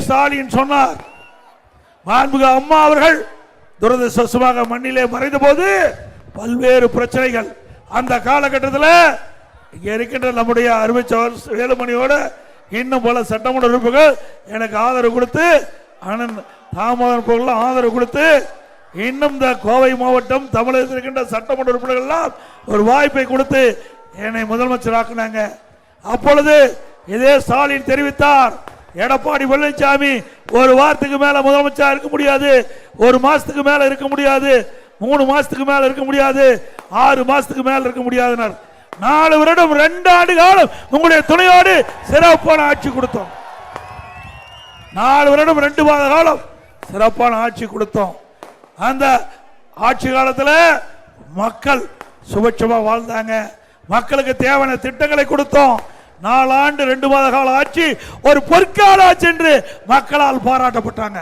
ஸ்டாலின் சொன்னார். மாண்புமிகு அம்மா அவர்கள் துரதிருஷ்டவசமாக மண்ணிலே மறைந்த போது பல்வேறு பிரச்சனைகள். அந்த காலகட்டத்தில் இங்கே இருக்கின்ற நம்முடைய அருமை வேலுமணியோட இன்னும் பல சட்டமன்ற உறுப்பினர்கள் எனக்கு ஆதரவு கொடுத்து, அண்ணன் தாமோதரன் ஆதரவு கொடுத்து, இன்னும் இந்த கோவை மாவட்டம் தமிழகத்தில் இருக்கின்ற சட்டமன்ற உறுப்பினர்கள் எல்லாம் ஒரு வாய்ப்பை கொடுத்து என்னை முதலமைச்சர் ஆக்குனாங்க. அப்பொழுது இதே ஸ்டாலின் தெரிவித்தார், எடப்பாடி பழனிசாமி ஒரு வாரத்துக்கு மேல முதலமைச்சர் இருக்க முடியாது, ஒரு மாசத்துக்கு மேல இருக்க முடியாது, 3 மாசத்துக்கு மேல இருக்க முடியாது, 6 மாசத்துக்கு மேல இருக்க முடியாது. 4 வருடம் 2 ஆண்டு காலம் உங்களுடைய துணையோடு சிறப்பான ஆட்சி கொடுத்தோம். 4 வருடம் 2 மாத காலம் சிறப்பான ஆட்சி கொடுத்தோம். அந்த ஆட்சி காலத்தில் மக்கள் சுபட்சமா வாழ்ந்தாங்க. மக்களுக்கு தேவையான திட்டங்களை கொடுத்தோம். 4 ஆண்டு 2 மாத கால ஆட்சி ஒரு பொற்கால ஆட்சி என்று மக்களால் பாராட்டப்பட்டாங்க.